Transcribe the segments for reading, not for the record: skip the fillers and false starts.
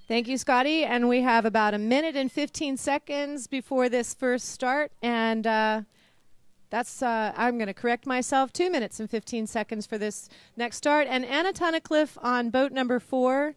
Thank you, Scotty. And we have about a minute and 15 seconds before this first start. And that's, I'm going to correct myself, 2 minutes and 15 seconds for this next start. And Anna Tunnicliffe on boat number 4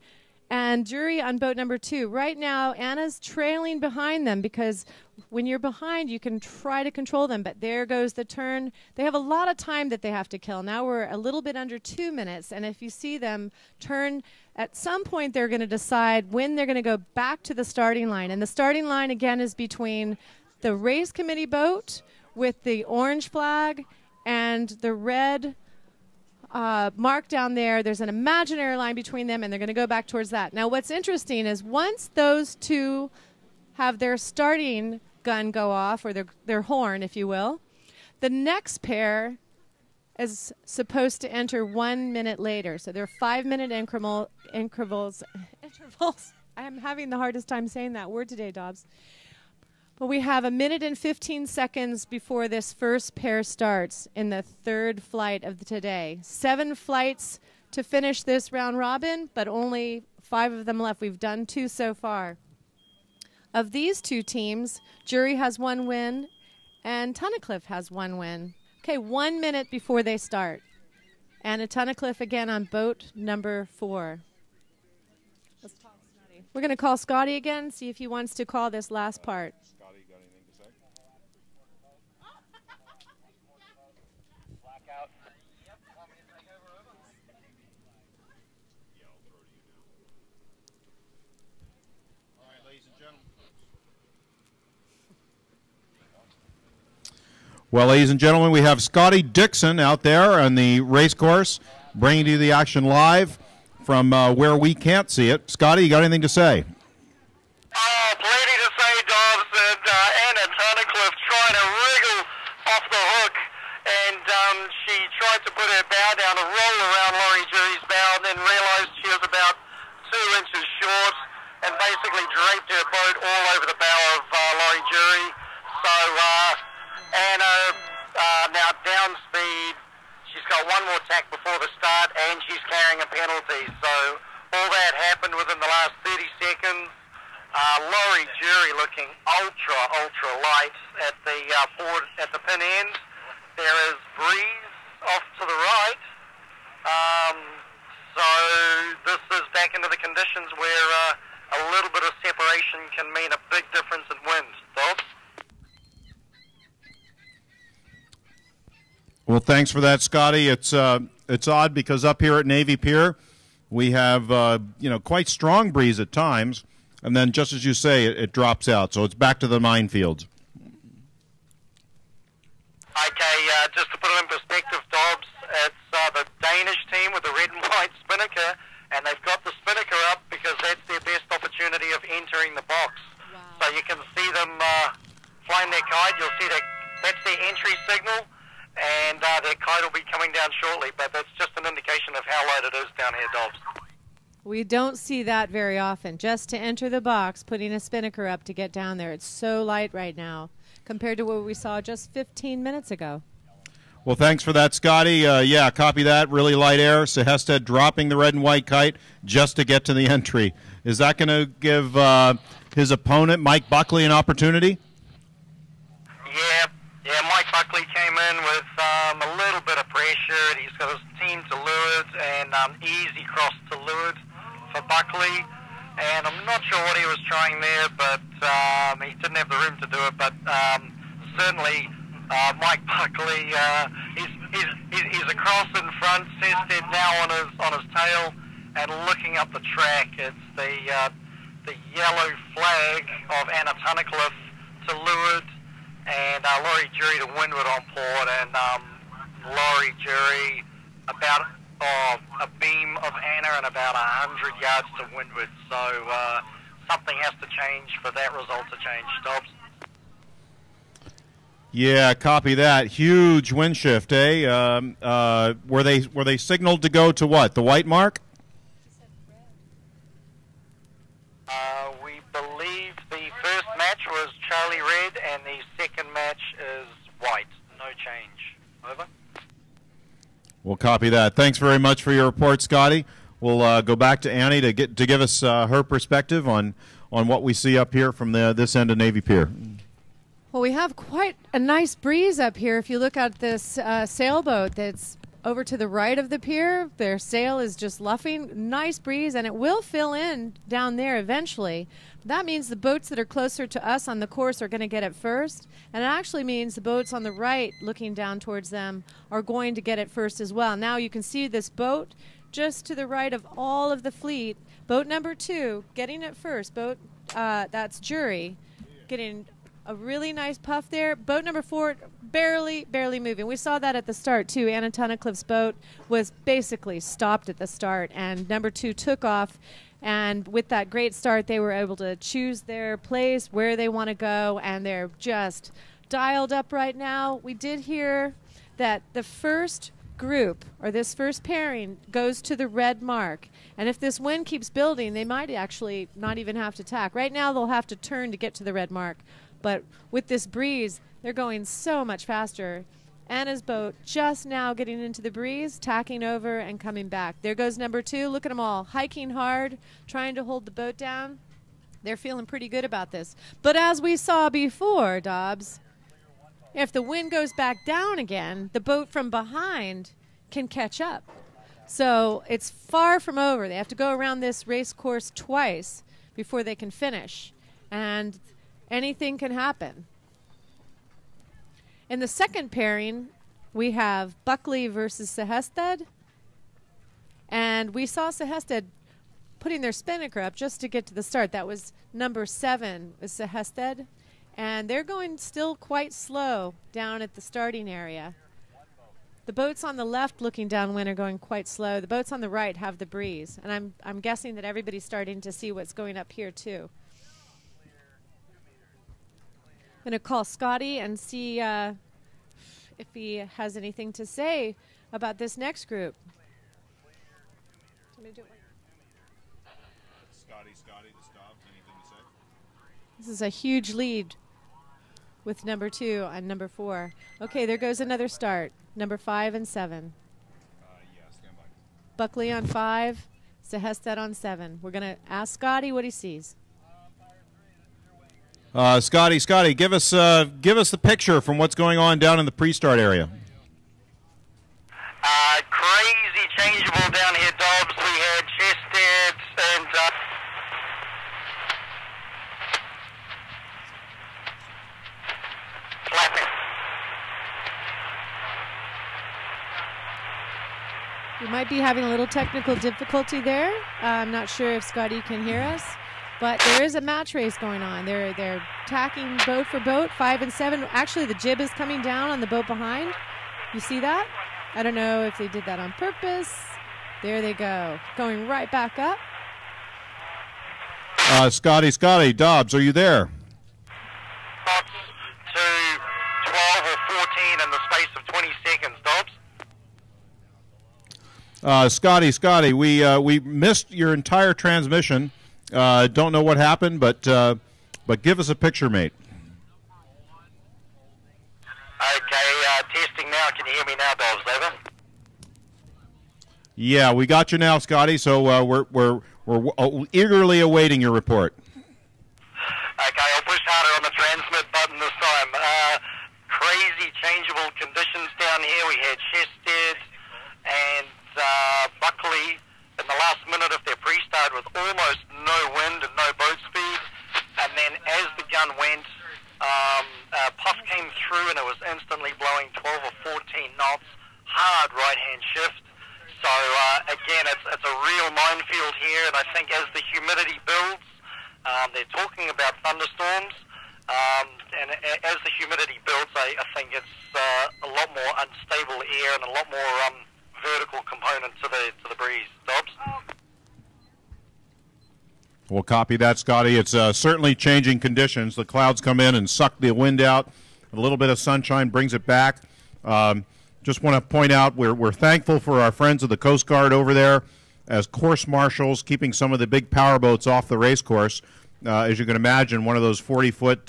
and Jury on boat number 2. Right now, Anna's trailing behind them because when you're behind, you can try to control them. But there goes the turn. They have a lot of time that they have to kill. Now we're a little bit under 2 minutes. And if you see them turn, at some point they're going to decide when they're going to go back to the starting line. And the starting line, again, is between the race committee boat with the orange flag and the red mark down there. There's an imaginary line between them, and they're going to go back towards that. Now, what's interesting is once those two have their starting gun go off, or their horn, if you will, the next pair is supposed to enter 1 minute later. So they're 5-minute intervals. I am having the hardest time saying that word today, Dobbs. But we have a minute and 15 seconds before this first pair starts in the third flight of today. 7 flights to finish this round robin, but only 5 of them left. We've done 2 so far. Of these 2 teams, Jury has 1 win and Tunnicliffe has 1 win. Okay, 1 minute before they start. Anna Tunnicliffe again on boat number 4. Let's call Scotty. We're going to call Scotty again, see if he wants to call this last part. Well, ladies and gentlemen, we have Scotty Dixon out there on the race course, bringing you the action live from where we can't see it. Scotty, you got anything to say? Oh, plenty to say, Dobbs. And Anna Tunnicliffe trying to wriggle off the hook, and she tried to put her bow down, to roll around Laurie Jury's bow, and then realized she was about 2 inches short, and basically draped her boat all over the bow of Laurie Jury. So Anna now down speed. She's got 1 more tack before the start, and she's carrying a penalty. So all that happened within the last 30 seconds. Laurie Jury looking ultra light at the forward at the pin end. There is breeze off to the right. So this is back into the conditions where a little bit of separation can mean a big difference in wind. Dobbs? Well, thanks for that, Scotty. It's odd because up here at Navy Pier, we have quite strong breeze at times, and then just as you say, it drops out. So it's back to the minefields. Okay, just to put it in perspective, Dobbs, it's the Danish team with the red and white spinnaker, and they've got the spinnaker up because that's their best opportunity of entering the box. Wow. So you can see them flying their kite. You'll see that's their entry signal. And their kite will be coming down shortly, but that's just an indication of how light it is down here, Dobbs. We don't see that very often. Just to enter the box, putting a spinnaker up to get down there. It's so light right now compared to what we saw just 15 minutes ago. Well, thanks for that, Scotty. Yeah, copy that. Really light air. Sehested dropping the red and white kite just to get to the entry. Is that going to give his opponent, Mike Buckley, an opportunity? Yeah, Mike Buckley came in with a little bit of pressure. He's got his team to leeward and easy cross to leeward for Buckley. And I'm not sure what he was trying there, but he didn't have the room to do it. But certainly Mike Buckley, he's across in front. Sehested now on his tail and looking up the track. It's the yellow flag of Anna Tunnicliffe to leeward, and Laurie Jury to windward on port, and Laurie Jury about a beam of Anna and about 100 yards to windward. So something has to change for that result to change. Dobbs? Yeah, copy that. Huge wind shift, eh? Were they signaled to go to what? The white mark? We believe the first match was Charlie Red, and the second match is white. No change. Over. We'll copy that. Thanks very much for your report, Scotty. we'll go back to Annie to give us her perspective on what we see up here from this end of Navy Pier. Well, we have quite a nice breeze up here. If you look at this sailboat that's over to the right of the pier, their sail is just luffing. Nice breeze, and it will fill in down there eventually. That means the boats that are closer to us on the course are going to get it first, and it actually means the boats on the right looking down towards them are going to get it first as well. Now you can see this boat just to the right of all of the fleet. Boat number 2 getting it first. Boat, that's Jury, getting a really nice puff there. Boat number 4 barely moving. We saw that at the start too. Anna Tunnicliffe's boat was basically stopped at the start, and number 2 took off, and with that great start they were able to choose their place, where they want to go, and they're just dialed up right now. We did hear that the first group, or this first pairing, goes to the red mark, and if this wind keeps building they might actually not even have to tack. Right now they'll have to turn to get to the red mark, but with this breeze they're going so much faster. Anna's boat just now getting into the breeze, tacking over and coming back. There goes number 2. Look at them all hiking hard, trying to hold the boat down. They're feeling pretty good about this. But as we saw before, Dobbs, if the wind goes back down again, the boat from behind can catch up. So it's far from over. They have to go around this race course twice before they can finish, and anything can happen. In the second pairing, we have Buckley versus Sehested, and we saw Sehested putting their spinnaker up just to get to the start. That was number 7 with Sehested, and they're going still quite slow down at the starting area. The boats on the left looking downwind are going quite slow. The boats on the right have the breeze, and I'm guessing that everybody's starting to see what's going up here too. I'm going to call Scotty and see if he has anything to say about this next group. Scotty, the stop. Anything to say? This is a huge lead with number 2 and number 4. Okay, there goes another start. Number 5 and 7. Yeah, stand by. Buckley on 5, Sehested on 7. We're going to ask Scotty what he sees. Scotty, give us the picture from what's going on down in the pre-start area. Crazy changeable down here, Dobbs. We had Chested and flapping. We might be having a little technical difficulty there. I'm not sure if Scotty can hear us. But there is a match race going on. They're tacking boat for boat, 5 and 7. Actually, the jib is coming down on the boat behind. You see that? I don't know if they did that on purpose. There they go, going right back up. Scotty, Dobbs, are you there? Up to 12 or 14 in the space of 20 seconds, Dobbs. Scotty, we missed your entire transmission. Don't know what happened, but give us a picture, mate. Okay, testing now. Can you hear me now, Dobbs? Over. Yeah, we got you now, Scotty. So we're eagerly awaiting your report. Okay, I'll push harder on the transmit button this time. Crazy changeable conditions down here. We had Chested and Buckley in the last minute of their pre-start with almost no wind and no boat speed, and then as the gun went, puff came through and it was instantly blowing 12 or 14 knots, hard right-hand shift. So again, it's a real minefield here, and I think as the humidity builds, they're talking about thunderstorms, and as the humidity builds, I think it's a lot more unstable air and a lot more vertical component to the breeze. Dobbs? We'll copy that, Scotty. It's certainly changing conditions. The clouds come in and suck the wind out. A little bit of sunshine brings it back. Just want to point out we're thankful for our friends of the Coast Guard over there as course marshals, keeping some of the big power boats off the race course. As you can imagine, one of those 40-foot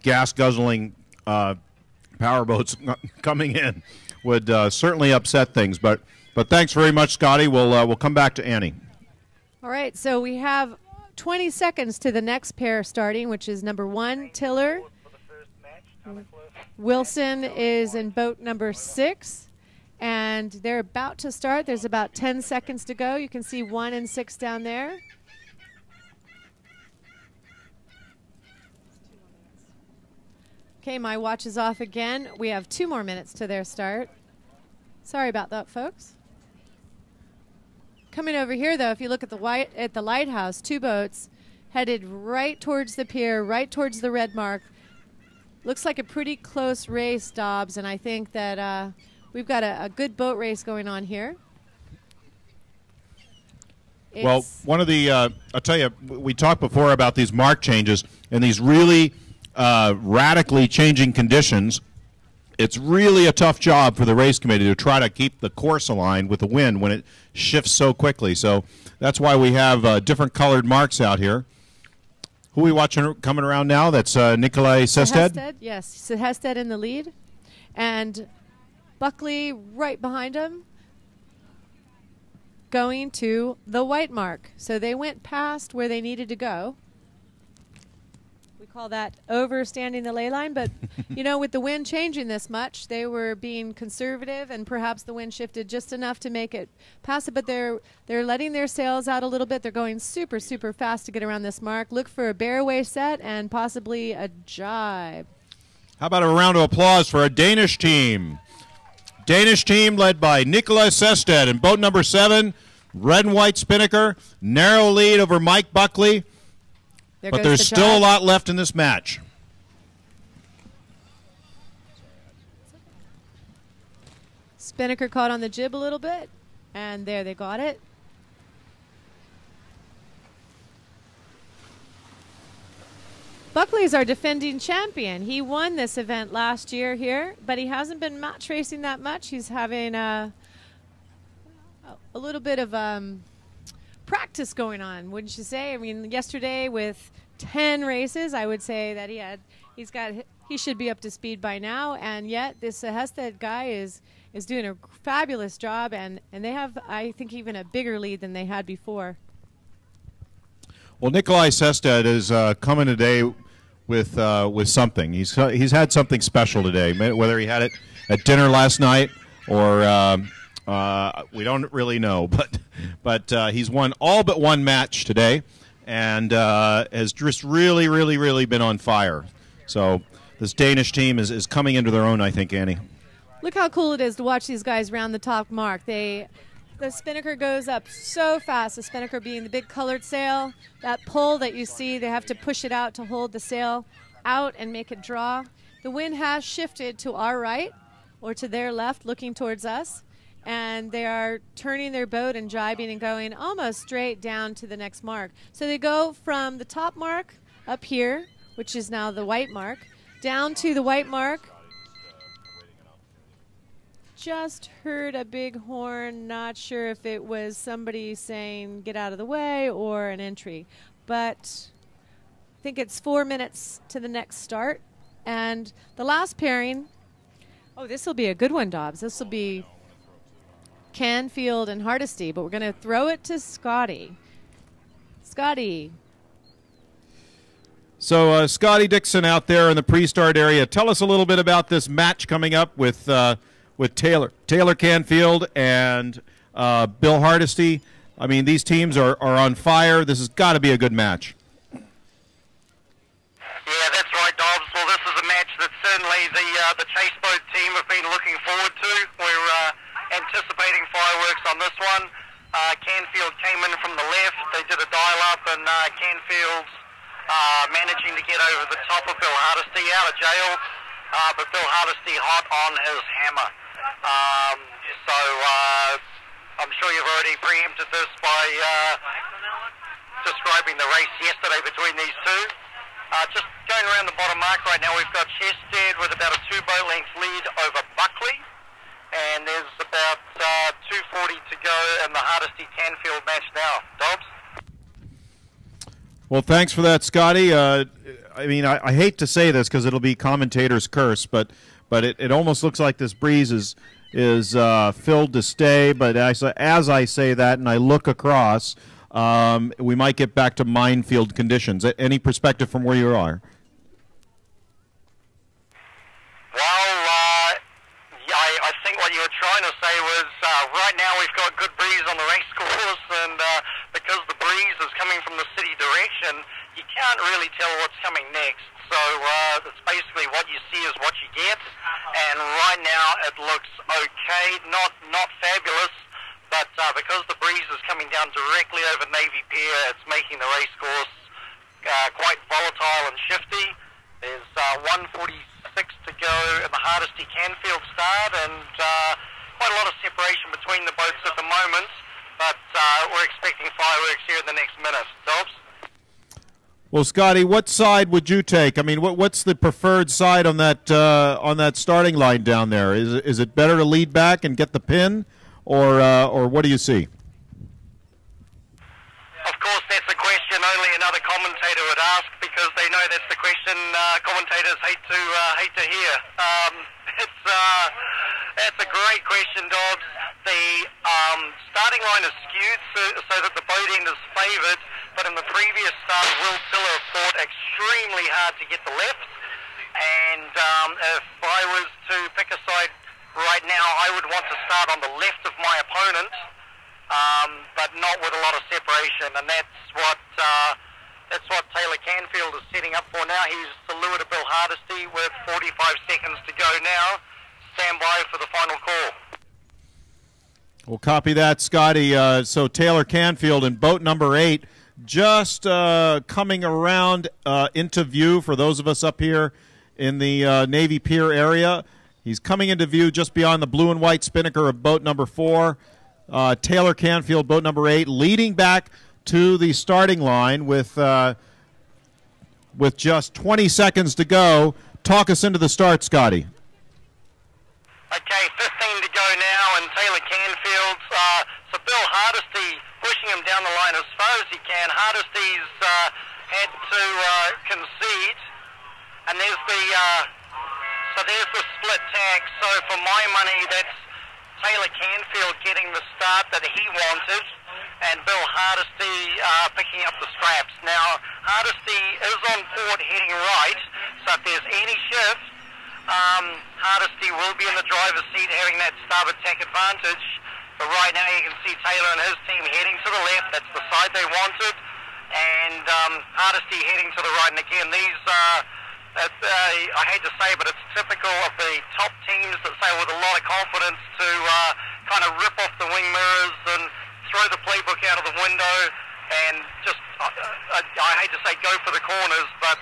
gas-guzzling power boats coming in would certainly upset things. But But thanks very much, Scotty. We'll come back to Annie. All right, so we have 20 seconds to the next pair starting, which is number 1, Tiller. Wilson is in boat number 6, and they're about to start. There's about 10 seconds to go. You can see 1 and 6 down there. Okay, my watch is off again. We have 2 more minutes to their start. Sorry about that, folks. Coming over here, though, if you look at the lighthouse, 2 boats headed right towards the pier, right towards the red mark. Looks like a pretty close race, Dobbs, and I think that we've got a good boat race going on here. Well, one of the, I'll tell you, we talked before about these mark changes and these really radically changing conditions. It's really a tough job for the race committee to try to keep the course aligned with the wind when it shifts so quickly. So that's why we have different colored marks out here. Who are we watching coming around now? That's Nikolai Sested? Yes, Sested in the lead. And Buckley right behind him, going to the white mark. So they went past where they needed to go. We call that overstanding the ley line, but you know, with the wind changing this much, they were being conservative, and perhaps the wind shifted just enough to make it pass it, but they're letting their sails out a little bit. They're going super, super fast to get around this mark. Look for a bearway set and possibly a jibe. How about a round of applause for a Danish team? Danish team led by Nikolai Sested in boat number 7, red and white spinnaker, narrow lead over Mike Buckley. But there's still a lot left in this match. Spinnaker caught on the jib a little bit, and there they got it. Buckley's our defending champion. He won this event last year here, but he hasn't been match racing that much. He's having a little bit of practice going on, wouldn't you say? I mean, yesterday with 10 races, I would say that he should be up to speed by now, and yet this Hested guy is doing a fabulous job, and they have, I think, even a bigger lead than they had before. Well, Nikolai Sested is coming today with something. He's had something special today, whether he had it at dinner last night or we don't really know, but he's won all but one match today, and has just really been on fire. So this Danish team is coming into their own, I think, Annie. Look how cool it is to watch these guys round the top mark. The spinnaker goes up so fast, the spinnaker being the big colored sail. That pull that you see, they have to push it out to hold the sail out and make it draw. The wind has shifted to our right or to their left, looking towards us, and they are turning their boat and jibing and going almost straight down to the next mark. So they go from the top mark up here, which is now the white mark, down to the white mark. Just heard a big horn, not sure if it was somebody saying get out of the way or an entry, but I think it's 4 minutes to the next start. And the last pairing, oh, this will be a good one, Dobbs. This will be Canfield and Hardesty, but we're going to throw it to Scotty. Scotty. So Scotty Dixon out there in the pre-start area. Tell us a little bit about this match coming up with Taylor Canfield and Bill Hardesty. I mean, these teams are on fire. This has got to be a good match. Yeah, that's right, Dobbs. Well, this is a match that certainly the Chase Boat team have been looking forward to. We're anticipating fireworks on this one. Canfield came in from the left. They did a dial-up, and Canfield's managing to get over the top of Bill Hardesty out of jail, but Bill Hardesty hot on his hammer. So I'm sure you've already preempted this by describing the race yesterday between these two. Just going around the bottom mark right now, we've got Sested with about a 2 boat length lead over Buckley, and there's about 2:40 to go in the Hardesty Canfield match now. Dobbs? Well, thanks for that, Scotty. I mean, I hate to say this because it'll be commentator's curse, but it almost looks like this breeze is is filled to stay, but as I say that and I look across, we might get back to minefield conditions. Any perspective from where you are? Well, I think what you were trying to say was right now we've got good breeze on the race course, and because the breeze is coming from the city direction, you can't really tell what's coming next. So it's basically what you see is what you get, and right now it looks okay, not fabulous, but because the breeze is coming down directly over Navy Pier, it's making the race course quite volatile and shifty. There's 1:46 to go at the Hardesty Canfield start, and quite a lot of separation between the boats at the moment, but we're expecting fireworks here in the next minute. Dobbs? Well, Scotty, what side would you take? I mean, what's the preferred side on that starting line down there? Is it better to lead back and get the pin, or what do you see? Of course, that's a question only another commentator would ask, because they know that's the question commentators hate to hear. That's a great question, Dobbs. The starting line is skewed so that the boat end is favoured, but in the previous start, Will Tiller fought extremely hard to get the left, and if I was to pick a side right now, I would want to start on the left of my opponent, but not with a lot of separation, and that's what Taylor Canfield is setting up for now. He's the lure to Bill Hardesty with 45 seconds to go now. Stand by for the final call. We'll copy that, Scotty. So Taylor Canfield in boat number 8, just coming around into view for those of us up here in the Navy Pier area. He's coming into view just beyond the blue and white spinnaker of boat number 4. Taylor Canfield, boat number 8, leading back to the starting line with just 20 seconds to go. Talk us into the start, Scotty. Okay, 15 to go now, and Taylor Canfield, so Bill Hardesty pushing him down the line as far as he can. Hardesty's had to concede, and there's the split tack. So for my money, that's Taylor Canfield getting the start that he wanted, and Bill Hardesty picking up the straps. Now, Hardesty is on port heading right, so if there's any shift, Hardesty will be in the driver's seat having that starboard tack advantage. But right now you can see Taylor and his team heading to the left. That's the side they wanted. And Hardesty heading to the right. And again, these I hate to say, but it's typical of the top teams that sail with a lot of confidence to kind of rip off the wing mirrors and throw the playbook out of the window and just, I hate to say, go for the corners, but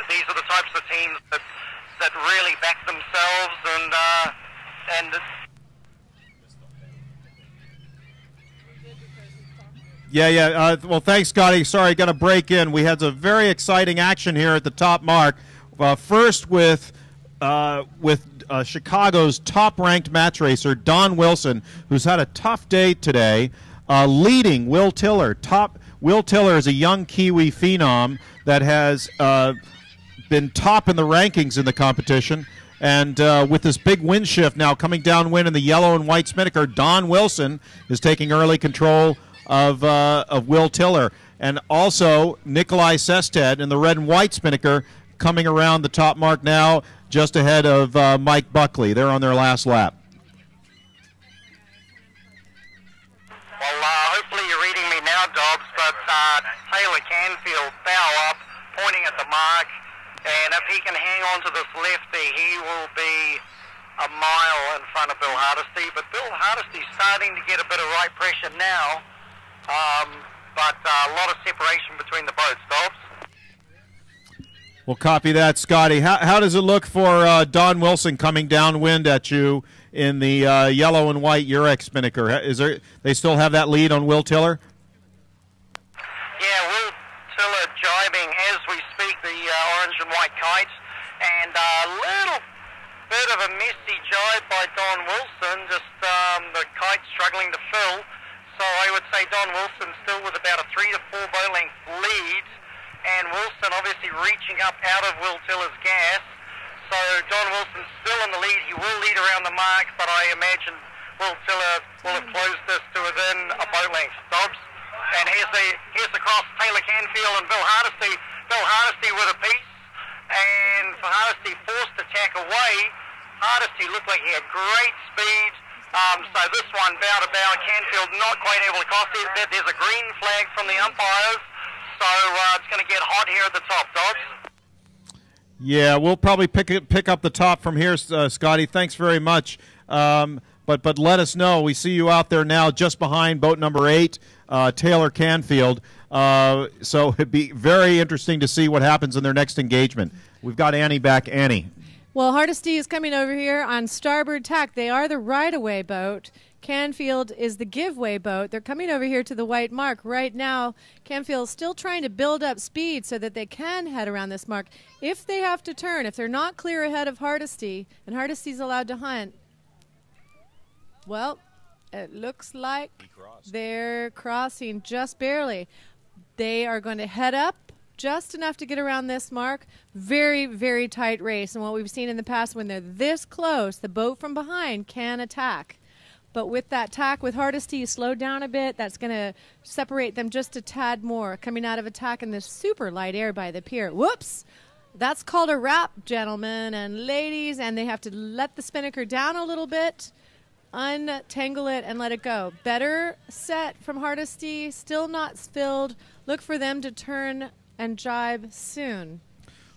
these are the types of teams that really back themselves and Yeah. Well, thanks, Scotty. Sorry, got to break in. We had some very exciting action here at the top mark. First with Chicago's top-ranked match racer, Don Wilson, who's had a tough day today, leading Will Tiller. Will Tiller is a young Kiwi phenom that has been top in the rankings in the competition. And with this big wind shift now coming downwind in the yellow and white spinnaker, Don Wilson is taking early control of Will Tiller. And also Nikolai Sested in the red and white spinnaker coming around the top mark now just ahead of Mike Buckley. They're on their last lap. Well, hopefully you're reading me now, Dobbs, but Taylor Canfield bow up, pointing at the mark, and if he can hang on to this lefty, he will be a mile in front of Bill Hardesty. But Bill Hardesty's starting to get a bit of right pressure now, but a lot of separation between the boats, Dobbs. We'll copy that, Scotty. How does it look for Don Wilson coming downwind at you in the yellow and white Urex spinnaker? They still have that lead on Will Tiller? Yeah, Will Tiller jibing as we speak, the orange and white kite, and a little bit of a messy jibe by Don Wilson, just the kite struggling to fill. So I would say Don Wilson still with about a 3 to 4 boat length lead, and Wilson obviously reaching up out of Will Tiller's gas. So So Don Wilson's still in the lead. He will lead around the mark, but I imagine Will Tiller will have closed this to within a boat length. Dobbs. And here's the cross, Taylor Canfield and Bill Hardesty. Bill Hardesty with a piece. And for Hardesty forced to tack away. Hardesty looked like he had great speed. So this one, bow to bow, Canfield not quite able to cross it. There's a green flag from the umpires. So it's going to get hot here at the top, Dobbs. Yeah, we'll probably pick up the top from here, Scotty. Thanks very much. But let us know. We see you out there now just behind boat number 8, Taylor Canfield. So it'd be very interesting to see what happens in their next engagement. We've got Annie back. Annie. Well, Hardesty is coming over here on starboard tack. They are the right-of-way boat. Canfield is the give-way boat. They're coming over here to the white mark. Right now, Canfield's still trying to build up speed so that they can head around this mark. If they have to turn, if they're not clear ahead of Hardesty, and Hardesty's allowed to hunt, well, it looks like they're crossing just barely. They are going to head up just enough to get around this mark. Very, very tight race. And what we've seen in the past, when they're this close, the boat from behind can attack. But with that tack with Hardesty, you slow down a bit. That's going to separate them just a tad more. Coming out of attack in this super light air by the pier. Whoops! That's called a wrap, gentlemen and ladies. And they have to let the spinnaker down a little bit, untangle it, and let it go. Better set from Hardesty. Still not filled. Look for them to turn and jibe soon.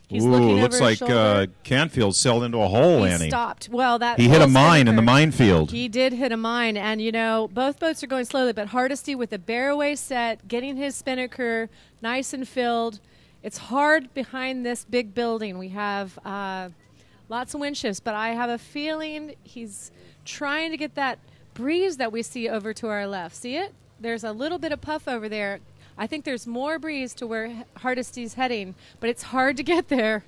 He's looking looks over like his shoulder. Canfield sailed into a hole, He Annie. stopped. Well, that He hit a whole mine in the spinnaker, minefield. He did hit a mine, and you know, both boats are going slowly, but Hardesty with the bear-away set, getting his spinnaker nice and filled. It's hard behind this big building. We have lots of wind shifts, but I have a feeling he's trying to get that breeze that we see over to our left. See it? There's a little bit of puff over there. I think there's more breeze to where Hardesty's heading, but it's hard to get there.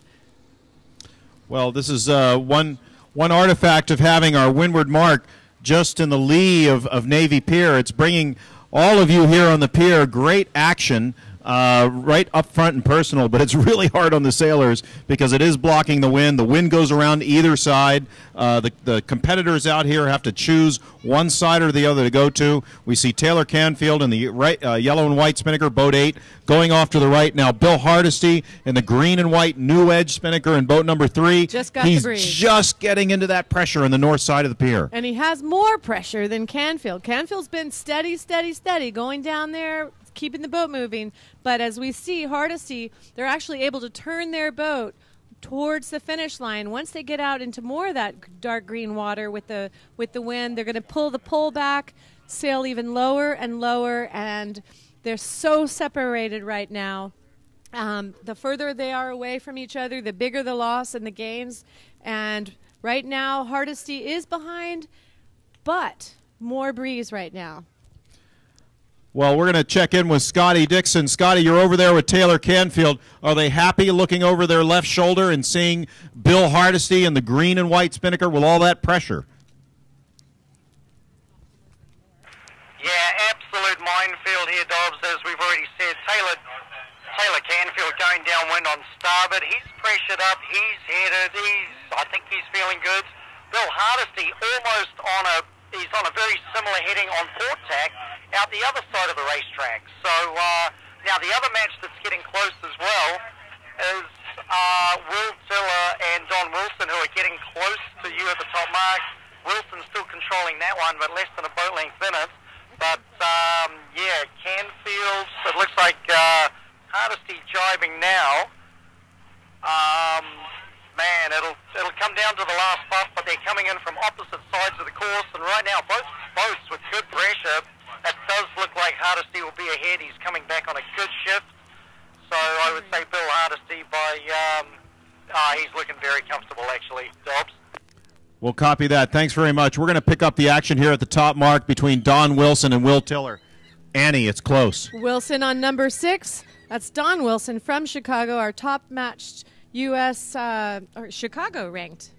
Well, this is one artifact of having our windward mark just in the lee of Navy Pier. It's bringing all of you here on the pier great action right up front and personal, but it's really hard on the sailors because it is blocking the wind. The wind goes around either side. The competitors out here have to choose one side or the other to go to. We see Taylor Canfield in the right, yellow and white spinnaker, boat 8, going off to the right. Now Bill Hardesty in the green and white new edge spinnaker in boat number 3. Just got He's the breeze. just getting into that pressure on the north side of the pier. And he has more pressure than Canfield. Canfield's been steady, steady, steady, going down there, keeping the boat moving. But as we see, Hardesty, they're actually able to turn their boat towards the finish line. Once they get out into more of that dark green water with the wind, they're going to pull the pole back, sail even lower and lower, and they're so separated right now. The further they are away from each other, the bigger the loss and the gains. And right now, Hardesty is behind, but more breeze right now. Well, we're going to check in with Scotty Dixon. Scotty, you're over there with Taylor Canfield. Are they happy looking over their left shoulder and seeing Bill Hardesty in the green and white spinnaker with all that pressure? Yeah, absolute minefield here, Dobbs, as we've already said. Taylor Canfield going downwind on starboard. He's pressured up. He's headed. I think he's feeling good. Bill Hardesty almost he's on a very similar heading on port tack out the other side of the racetrack. So now the other match that's getting close as well is Will Tiller and Don Wilson, who are getting close to you at the top mark. Wilson's still controlling that one, but less than a boat length in it. But yeah, Canfield, it looks like Hardesty jibing now. Man, it'll come down to the last puff, but they're coming in from opposite sides of the course, and right now both boats with good pressure. It does look like Hardesty will be ahead. He's coming back on a good shift, so I would say Bill Hardesty he's looking very comfortable actually, Dobbs. We'll copy that. Thanks very much. We're going to pick up the action here at the top mark between Don Wilson and Will Tiller. Annie, it's close. Wilson on number 6. That's Don Wilson from Chicago, our top matched U.S. or Chicago ranked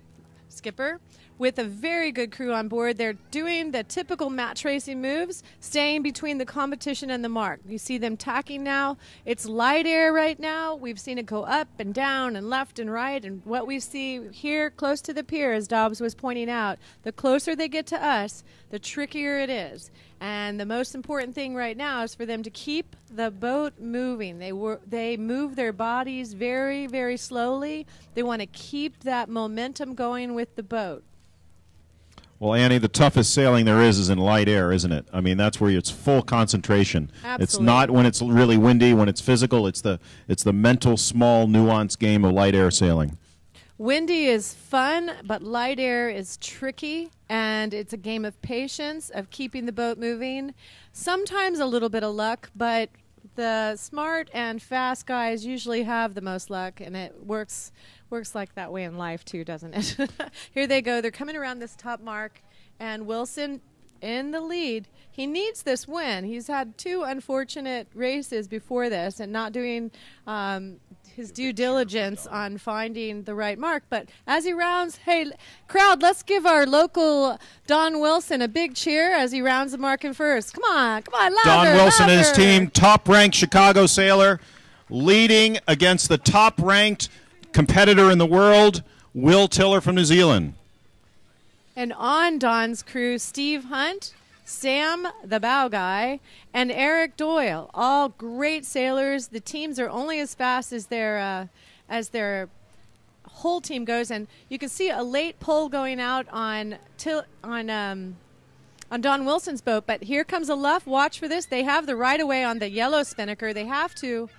skipper. with a very good crew on board. They're doing the typical match racing moves, staying between the competition and the mark. You see them tacking now. It's light air right now. We've seen it go up and down and left and right. And what we see here close to the pier, as Dobbs was pointing out, the closer they get to us, the trickier it is. And the most important thing right now is for them to keep the boat moving. They move their bodies very, very slowly. They want to keep that momentum going with the boat. Well, Annie, the toughest sailing there is in light air, isn't it? I mean, that's where it's full concentration. Absolutely. It's not when it's really windy, when it's physical. It's the mental, small, nuanced game of light air sailing. Windy is fun, but light air is tricky, and it's a game of patience, of keeping the boat moving. Sometimes a little bit of luck, but the smart and fast guys usually have the most luck, and it works like that way in life too, doesn't it? Here they go. They're coming around this top mark, and Wilson in the lead. He needs this win. He's had 2 unfortunate races before this and not doing his due diligence on finding the right mark. But as he rounds, hey, crowd, let's give our local Don Wilson a big cheer as he rounds the mark in first. Come on, louder, Don Wilson louder. and his team, top-ranked Chicago sailor, leading against the top-ranked competitor in the world, Will Tiller from New Zealand. And on Don's crew, Steve Hunt, Sam, the bow guy, and Eric Doyle, all great sailors. The teams are only as fast as their whole team goes, and you can see a late pull going out on Don Wilson's boat. But here comes a luff. Watch for this. They have the right of way on the yellow spinnaker. They have to.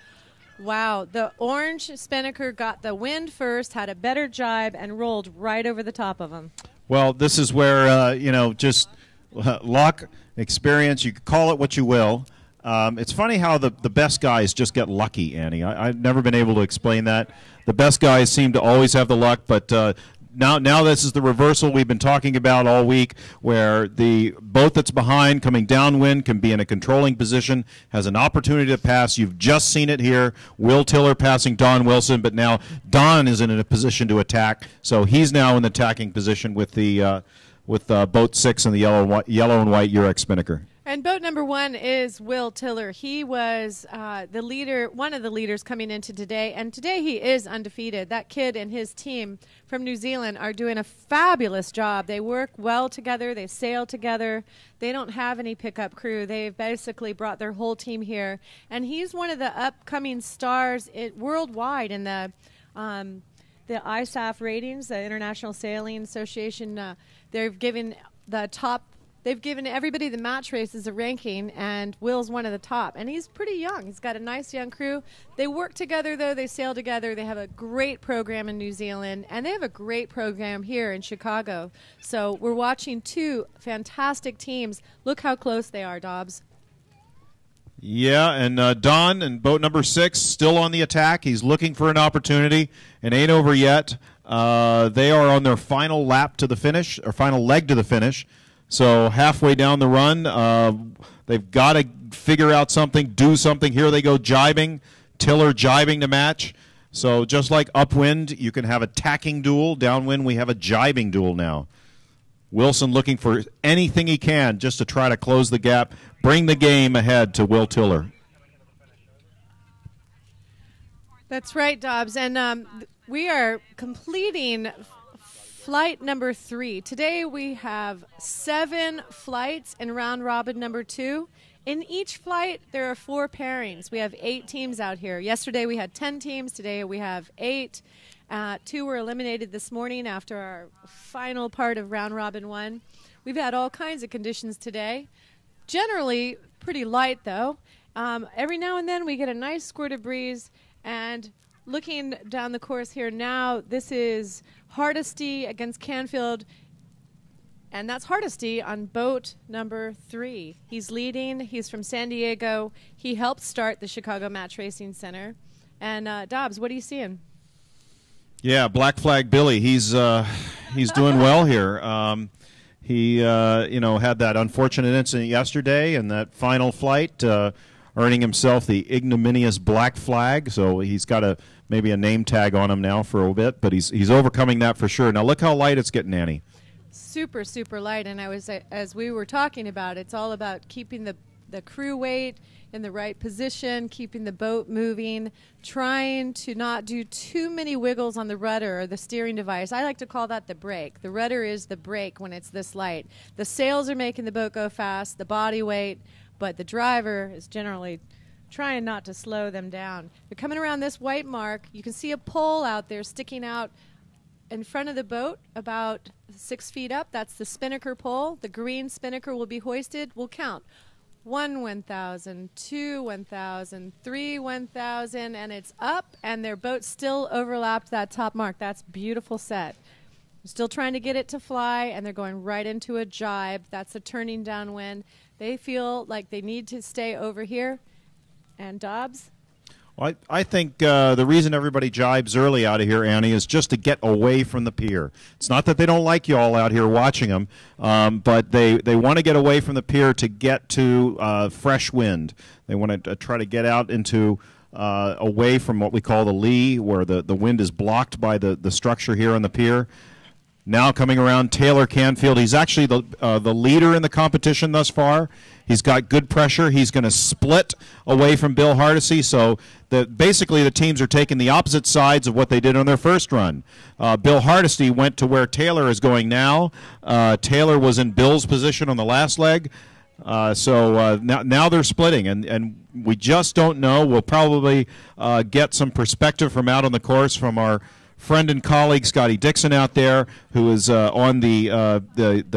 Wow, the orange spinnaker got the wind first, had a better jibe, and rolled right over the top of him. Well, this is where, just luck, experience, you could call it what you will. It's funny how the best guys just get lucky, Annie. I've never been able to explain that. The best guys seem to always have the luck, but now this is the reversal we've been talking about all week, where the boat that's behind coming downwind can be in a controlling position, has an opportunity to pass. You've just seen it here. Will Tiller passing Don Wilson, but now Don is in a position to attack, so he's now in the attacking position with the boat 6 and the yellow and white Urex spinnaker. And boat number 1 is Will Tiller. He was the leader, one of the leaders coming into today, and today he is undefeated. That kid and his team from New Zealand are doing a fabulous job. They work well together. They sail together. They don't have any pickup crew. They've basically brought their whole team here, and he's one of the upcoming stars worldwide in the ISAF ratings, the International Sailing Association. They've given everybody the match races a ranking, and Will's one of the top. And he's pretty young. He's got a nice young crew. They work together, though. They sail together. They have a great program in New Zealand, and they have a great program here in Chicago. So we're watching 2 fantastic teams. Look how close they are, Dobbs. Yeah, and Don and boat number 6 still on the attack. He's looking for an opportunity. It ain't over yet. They are on their final lap to the finish, or final leg to the finish. So halfway down the run, they've got to figure out something, do something. Here they go jibing, Tiller jibing to match. So just like upwind, you can have a tacking duel. Downwind, we have a jibing duel now. Wilson looking for anything he can just to try to close the gap, bring the game ahead to Will Tiller. That's right, Dobbs. And we are completing flight number 3. Today we have 7 flights in round robin number 2. In each flight, there are 4 pairings. We have 8 teams out here. Yesterday we had 10 teams. Today we have 8. 2 were eliminated this morning after our final part of round robin 1. We've had all kinds of conditions today. Generally pretty light, though. Every now and then we get a nice squirt of breeze. And looking down the course here now, this is Hardesty against Canfield, and that's Hardesty on boat number 3. He's leading. He's from San Diego. He helped start the Chicago Match Racing Center. And Dobbs, what are you seeing? Yeah, Black Flag Billy. He's doing well here. He had that unfortunate incident yesterday in that final flight, earning himself the ignominious Black Flag. So he's got maybe a name tag on him now for a bit, but he's overcoming that for sure. Now look how light it's getting, Annie. super, super light. And as we were talking about, it's all about keeping the crew weight in the right position, keeping the boat moving, trying to not do too many wiggles on the rudder or the steering device. I like to call that the brake. The rudder is the brake when it's this light. The sails are making the boat go fast, the body weight, but the driver is generally trying not to slow them down. They're coming around this white mark. You can see a pole out there sticking out in front of the boat about 6 feet up. That's the spinnaker pole. The green spinnaker will be hoisted. We'll count. 1 1,000, 2 1,000, 3 1,000, and it's up, and their boat still overlapped that top mark. That's beautiful set. They're still trying to get it to fly, and they're going right into a jibe. That's a turning downwind. They feel like they need to stay over here. And Dobbs? Well, I think the reason everybody jibes early out of here, Annie, is just to get away from the pier. It's not that they don't like you all out here watching them, but they want to get away from the pier to get to fresh wind. They want to try to get out into away from what we call the lee, where the wind is blocked by the structure here on the pier. Now coming around, Taylor Canfield. He's actually the leader in the competition thus far. He's got good pressure. He's going to split away from Bill Hardesty. So basically the teams are taking the opposite sides of what they did on their first run. Bill Hardesty went to where Taylor is going now. Taylor was in Bill's position on the last leg. So now they're splitting, and we just don't know. We'll probably get some perspective from out on the course from our friend and colleague Scotty Dixon out there, who is on the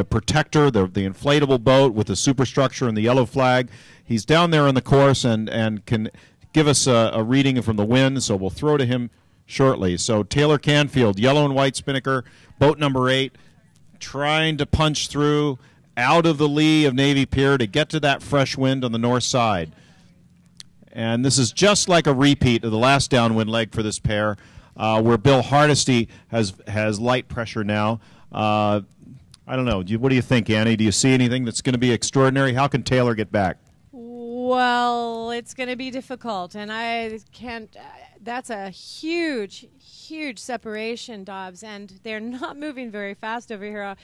Protector, the inflatable boat with the superstructure and the yellow flag. He's down there on the course and can give us a reading from the wind, so we'll throw to him shortly. So Taylor Canfield, yellow and white spinnaker, boat number 8, trying to punch through out of the lee of Navy Pier to get to that fresh wind on the north side. And this is just like a repeat of the last downwind leg for this pair, where Bill Hardesty has light pressure now. I don't know. What do you think, Annie? Do you see anything that's going to be extraordinary? How can Taylor get back? Well, it's going to be difficult, and I can't. That's a huge, huge separation, Dobbs, and they're not moving very fast over here.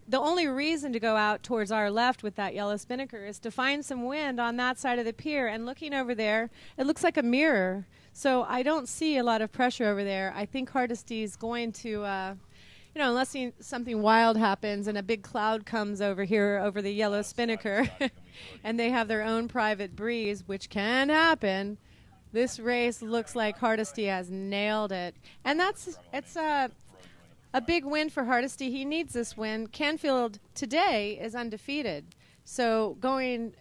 The only reason to go out towards our left with that yellow spinnaker is to find some wind on that side of the pier, and looking over there, it looks like a mirror. So I don't see a lot of pressure over there. I think Hardesty is going to, unless something wild happens and a big cloud comes over here over the yellow spinnaker and they have their own private breeze, which can happen, this race looks like Hardesty has nailed it. And it's a big win for Hardesty. He needs this win. Canfield today is undefeated. So going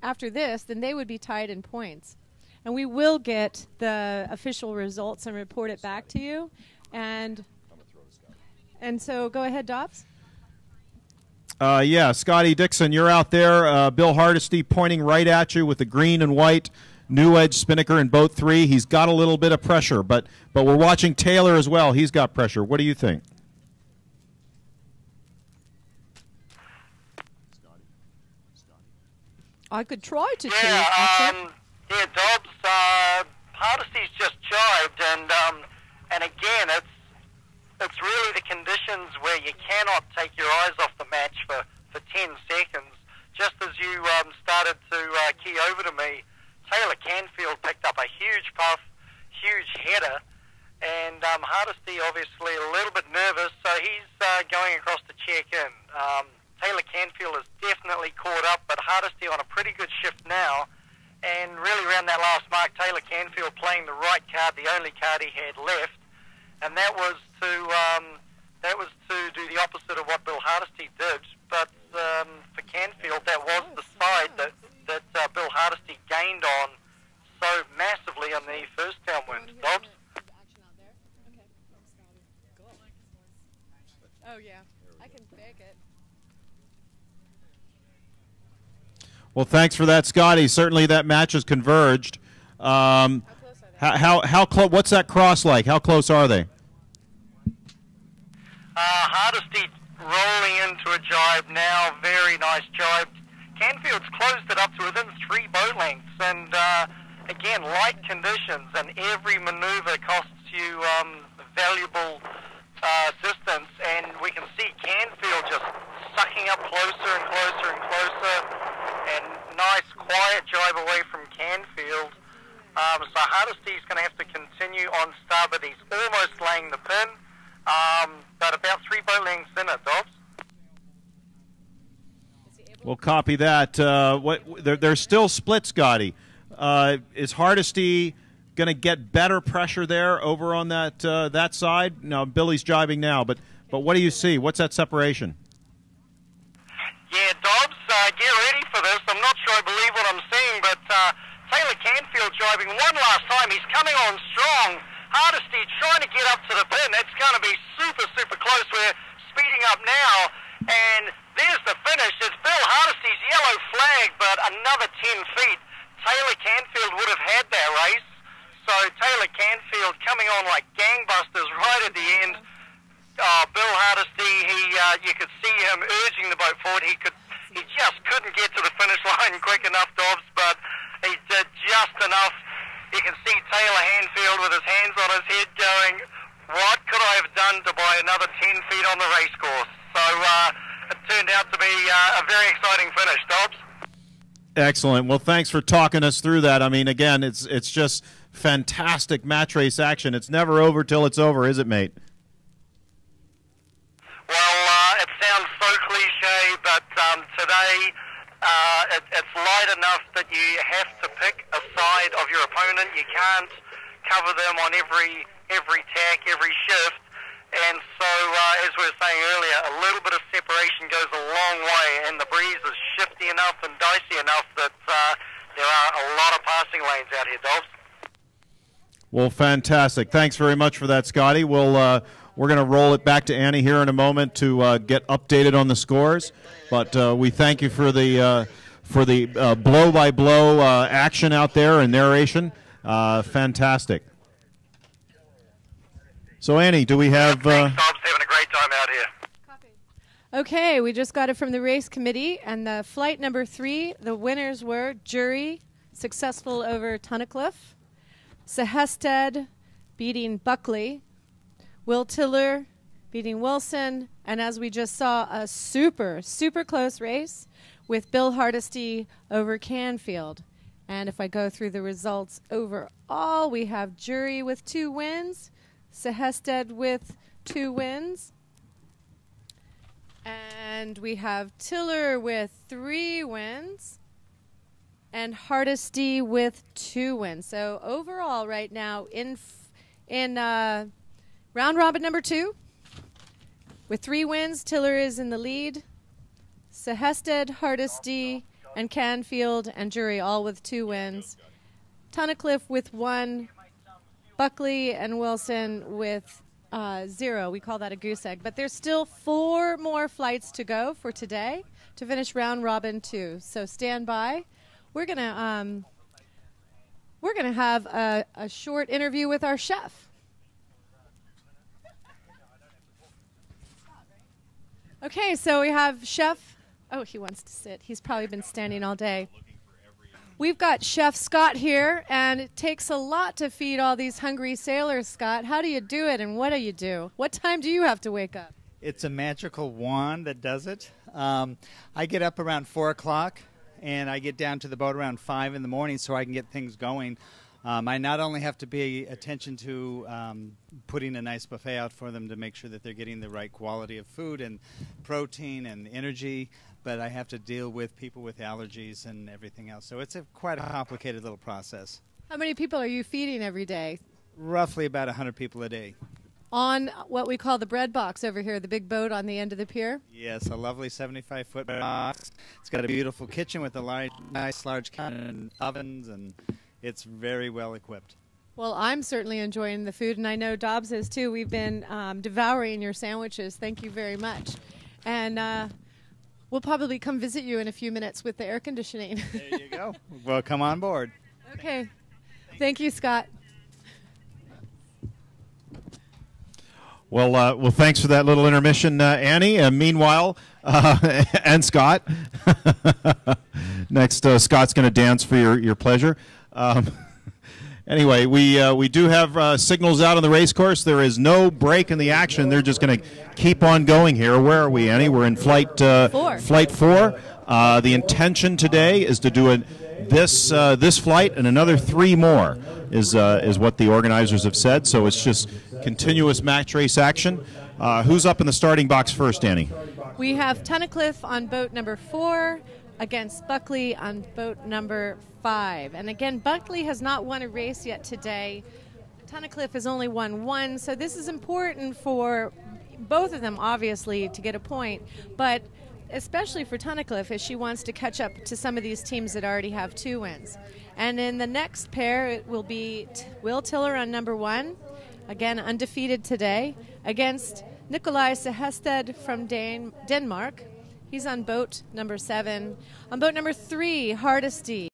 after this, then they would be tied in points. And we will get the official results and report it back to you. And so go ahead, Dobbs. Yeah, Scotty Dixon, you're out there. Bill Hardesty pointing right at you with the green and white new edge spinnaker in boat 3. He's got a little bit of pressure, but we're watching Taylor as well. He's got pressure. What do you think? I could try to choose. Yeah, Dobbs, Hardesty's just jibed, and again, it's really the conditions where you cannot take your eyes off the match for 10 seconds. Just as you started to key over to me, Taylor Canfield picked up a huge puff, huge header, and Hardesty obviously a little bit nervous, so he's going across to check in. Taylor Canfield is definitely caught up, but Hardesty on a pretty good shift now. And really around that last mark, Taylor Canfield playing the right card, the only card he had left, and that was to do the opposite of what Bill Hardesty did. But for Canfield, that was the side that Bill Hardesty gained on so massively on the first downwind. Dobbs? Oh yeah, I can fake it. Well, thanks for that, Scotty. Certainly that match has converged. How close? What's that cross like? How close are they? Hardesty rolling into a jibe now. Very nice jibe. Canfield's closed it up to within 3 boat lengths. And again, light conditions, and every maneuver costs you valuable distance. And we can see Canfield just quiet drive away from Canfield. So Hardesty's going to have to continue on starboard. He's almost laying the pin, but about 3 boat lengths in it, Dobbs. We'll copy that. There's still split, Scotty. Is Hardesty going to get better pressure there over on that side? No, Billy's jibing now, but what do you see? What's that separation? Yeah, Dobbs, get ready for this. I'm not sure I believe what I'm seeing, but Taylor Canfield driving one last time. He's coming on strong. Hardesty trying to get up to the pin. It's going to be super, super close. We're speeding up now, and there's the finish. It's Bill Hardesty's yellow flag, but another 10 feet. Taylor Canfield would have had that race. So Taylor Canfield coming on like gangbusters right at the end. Bill Hardesty, you could see him urging the boat forward. He just couldn't get to the finish line quick enough, Dobbs, but he did just enough. You can see Taylor Canfield with his hands on his head going, what could I have done to buy another 10 feet on the race course? So it turned out to be a very exciting finish, Dobbs. Excellent. Well, thanks for talking us through that. I mean, again, it's just fantastic match race action. It's never over till it's over, is it, mate? Well, it sounds so cliche, but today it's light enough that you have to pick a side of your opponent. You can't cover them on every tack, every shift. And so, as we were saying earlier, a little bit of separation goes a long way, and the breeze is shifty enough and dicey enough that there are a lot of passing lanes out here, Dobbs. Well, fantastic. Thanks very much for that, Scotty. We're going to roll it back to Annie here in a moment to get updated on the scores. But we thank you for the blow-by-blow action out there and narration. Fantastic. So, Annie, do we have... Thanks, Dobbs. Having a great time out here. Okay, we just got it from the race committee, and the flight number 3, the winners were Jury, successful over Tunnicliffe, Sehested beating Buckley, Will Tiller beating Wilson, and as we just saw, a super, super close race with Bill Hardesty over Canfield. And if I go through the results overall, we have Jury with 2 wins, Sehested with 2 wins, and we have Tiller with 3 wins, and Hardesty with 2 wins. So overall right now in round robin number 2, with 3 wins, Tiller is in the lead. Sehested, Hardesty, and Canfield and Jury all with 2 wins. Tunnicliffe with 1. Buckley and Wilson with 0. We call that a goose egg. But there's still 4 more flights to go for today to finish round robin 2. So stand by. We're gonna have a short interview with our chef. Okay, so we have Chef. Oh, he wants to sit. He's probably been standing all day. We've got Chef Scott here, and it takes a lot to feed all these hungry sailors, Scott. How do you do it, and what do you do? What time do you have to wake up? It's a magical wand that does it. I get up around 4 o'clock, and I get down to the boat around 5 in the morning so I can get things going. I not only have to pay attention to putting a nice buffet out for them to make sure that they're getting the right quality of food and protein and energy, but I have to deal with people with allergies and everything else. So it's quite a complicated little process. How many people are you feeding every day? Roughly about 100 people a day. On what we call the bread box over here, the big boat on the end of the pier? Yes, a lovely 75-foot box. It's got a beautiful kitchen with a nice large counter and ovens, and it's very well equipped. Well, I'm certainly enjoying the food, and I know Dobbs is too. We've been devouring your sandwiches. Thank you very much. And we'll probably come visit you in a few minutes with the air conditioning. There you go. Well, come on board. Okay. Thank you, Scott. Well, thanks for that little intermission, Annie. Meanwhile, and Scott. Next, Scott's going to dance for your pleasure. Anyway, we do have signals out on the race course. There is no break in the action. They're just going to keep on going here. Where are we, Annie? We're in flight 4. Flight 4. The intention today is to do a this flight and another 3 more is what the organizers have said. So it's just continuous match race action. Who's up in the starting box first, Annie? We have Tunnicliffe on boat number 4 against Buckley on boat number 5. And again, Buckley has not won a race yet today. Tunnicliffe has only won 1, so this is important for both of them, obviously, to get a point, but especially for Tunnicliffe, as she wants to catch up to some of these teams that already have 2 wins. And in the next pair, it will be Will Tiller on number 1, again undefeated today, against Nikolai Sehested from Denmark. He's on boat number 7. On boat number 3, Hardesty.